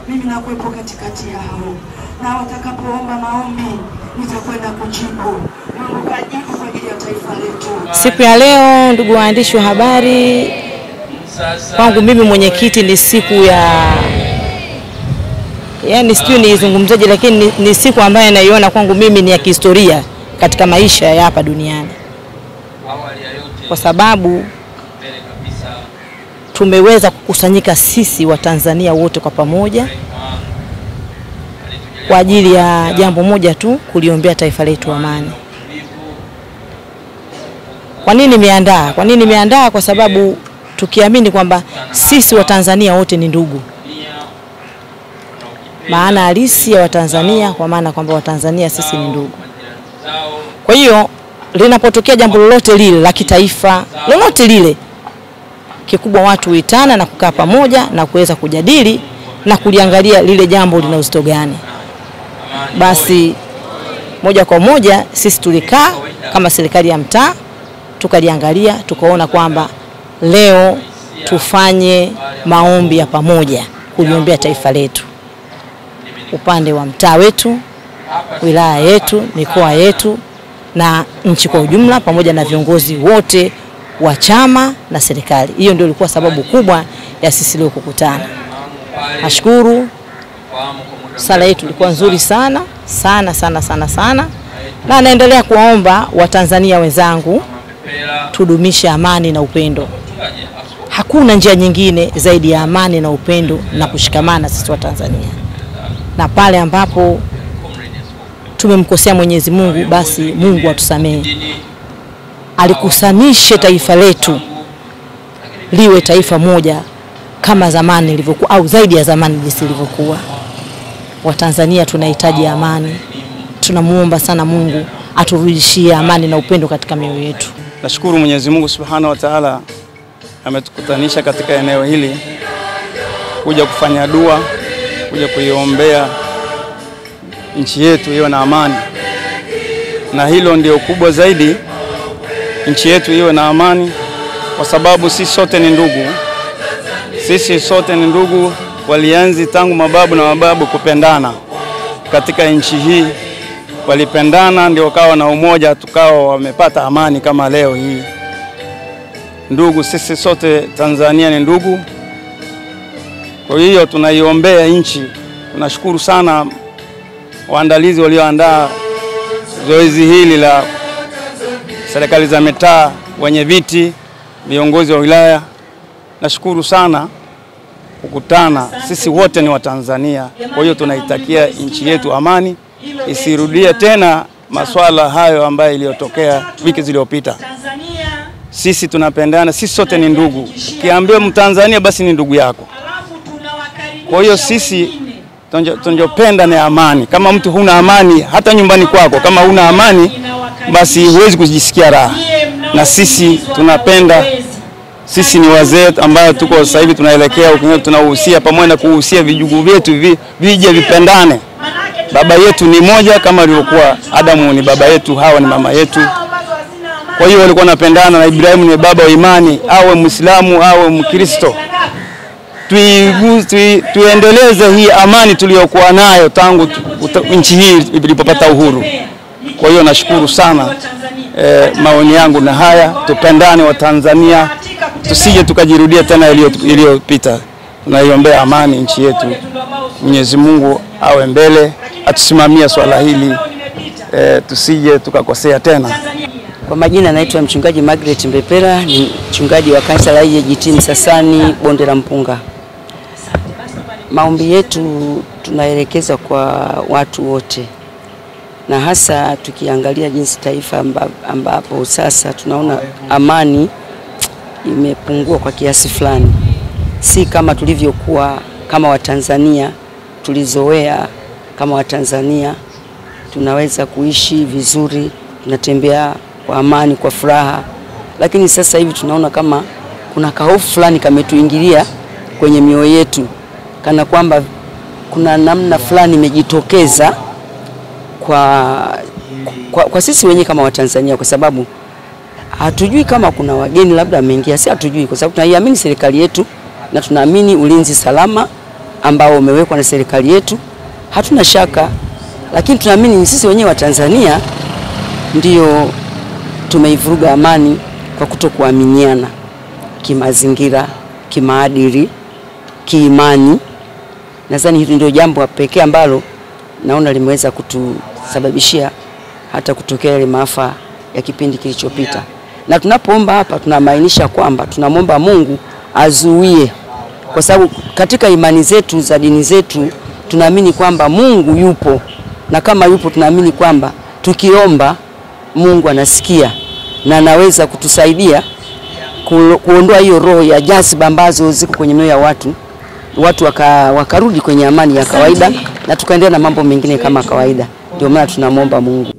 mimi nakuwepo katikati yao, na watakapoomba maombi nitakwenda kujibu. Mungu kajibu kwa ajili ya taifa letu. Siku ya leo, ndugu waandishi wa habari, kwangu mimi mwenyekiti ni siku ya, yani sijui nizungumzaje, lakini ni siku ambayo naiona kwangu mimi ni ya kihistoria katika maisha ya hapa duniani, kwa sababu tumeweza kukusanyika sisi wa Tanzania wote kwa pamoja kwa ajili ya jambo moja tu, kuliombea taifa letu amani. Kwa nini nimeandaa? Kwa nini nimeandaa? Kwa sababu tukiamini kwamba sisi wa Tanzania wote ni ndugu. Maana halisi ya Watanzania, kwa maana kwamba Watanzania sisi ni ndugu. Kwa hiyo linapotokea jambo lolote lile la kitaifa, lolote lile, kikubwa watu huitana na kukaa pamoja na kuweza kujadili na kuliangalia lile jambo lina uzito gani. Basi moja kwa moja sisi tulikaa kama serikali ya mtaa, tukaliangalia, tukaona kwamba leo tufanye maombi ya pamoja kuliombea taifa letu, upande wa mtaa wetu, wilaya yetu, mikoa yetu na nchi kwa ujumla, pamoja na viongozi wote wa chama na serikali. Hiyo ndio ilikuwa sababu kubwa ya sisi leo kukutana. Nashukuru, sala yetu ilikuwa nzuri sana sana sana sana sana, na naendelea kuwaomba Watanzania wenzangu tudumishe amani na upendo. Hakuna njia nyingine zaidi ya amani na upendo na kushikamana sisi wa Tanzania. Na pale ambapo tumemkosea Mwenyezi Mungu, basi Mungu atusamehe. Alikusanishe taifa letu liwe taifa moja kama zamani lilivyokuwa, au zaidi ya zamani jinsi lilivyokuwa. Watanzania tunahitaji amani. Tunamuomba sana Mungu aturudishie amani na upendo katika mioyo yetu. Nashukuru Mwenyezi Mungu Subhanahu wa Ta'ala ametukutanisha katika eneo hili kuja kufanya dua, kuja kuiombea nchi yetu iwe na amani. Na hilo ndio kubwa zaidi, nchi yetu iwe na amani, kwa sababu sisi sote ni ndugu. Sisi sote ni ndugu, walianzi tangu mababu na mababu kupendana katika nchi hii. Walipendana ndio wakawa na umoja, tukao wamepata amani kama leo hii. Ndugu, sisi sote Tanzania ni ndugu. Kwa hiyo tunaiombea nchi. Tunashukuru sana waandalizi walioandaa zoezi hili la serikali za mitaa, wenye viti, viongozi wa wilaya. Nashukuru sana kukutana. Sisi wote ni Watanzania. Kwa hiyo tunaitakia nchi yetu amani, isirudie tena masuala hayo ambayo iliyotokea wiki zilizopita. Sisi tunapendana, sisi sote ni ndugu. Ukiambiwa Mtanzania basi ni ndugu yako. Kwa hiyo sisi tunjopenda ni amani. Kama mtu huna amani, hata nyumbani kwako, kama huna amani, basi huwezi kujisikia raha. Na sisi tunapenda, sisi ni wazee ambao tuko sasa hivi tunaelekea ukingoni, tunahusia pamoja na kuhusia vijugu vyetu vije vipendane. Baba yetu ni moja kama alivyokuwa Adamu ni baba yetu, Hawa ni mama yetu. Kwa hiyo walikuwa wanapendana, na Ibrahimu ni baba wa imani, awe Muislamu awe Mkristo. Tuendeleze hii amani tuliyokuwa nayo tangu nchi hii ilipopata uhuru. Kwa hiyo nashukuru sana. Maoni yangu na haya, tupendane wa Tanzania, tusije tukajirudia tena iliyopita. Tunaiombea amani nchi yetu. Mwenyezi Mungu awe mbele, atusimamie swala hili, tusije tukakosea tena. Kwa majina naitwa mchungaji Margaret Mbepera, ni mchungaji wa kanisa la IJT Msasani, Bonde la Mpunga. Maombi yetu tunaelekeza kwa watu wote, na hasa tukiangalia jinsi taifa ambapo sasa tunaona amani imepungua kwa kiasi fulani. Si kama tulivyokuwa kama Watanzania tulizoea. Kama Watanzania tunaweza kuishi vizuri, tunatembea kwa amani, kwa furaha. Lakini sasa hivi tunaona kama kuna kahofu fulani kametuingilia kwenye mioyo yetu, kana kwamba kuna namna fulani imejitokeza kwa sisi wenyewe kama Watanzania, kwa sababu hatujui kama kuna wageni labda wameingia. Si hatujui, kwa sababu tunaiamini serikali yetu na tunaamini ulinzi salama ambao umewekwa na serikali yetu, hatuna shaka, lakini tunaamini sisi wenyewe wa Tanzania ndio tumeivuruga amani kwa kutokuaminiana kimazingira, kimaadili, kiimani. Nadhani hili ndio jambo pekee ambalo naona limeweza kutusababishia hata kutokea ile maafa ya kipindi kilichopita. Na tunapoomba hapa tunamaanisha kwamba tunamwomba Mungu azuie, kwa sababu katika imani zetu za dini zetu tunaamini kwamba Mungu yupo, na kama yupo tunaamini kwamba tukiomba Mungu anasikia na anaweza kutusaidia kuondoa hiyo roho ya jazba ambazo ziko kwenye mioyo ya watu wakarudi kwenye amani ya kawaida na tukaendelea na mambo mengine kama kawaida. Ndio maana tunamwomba Mungu.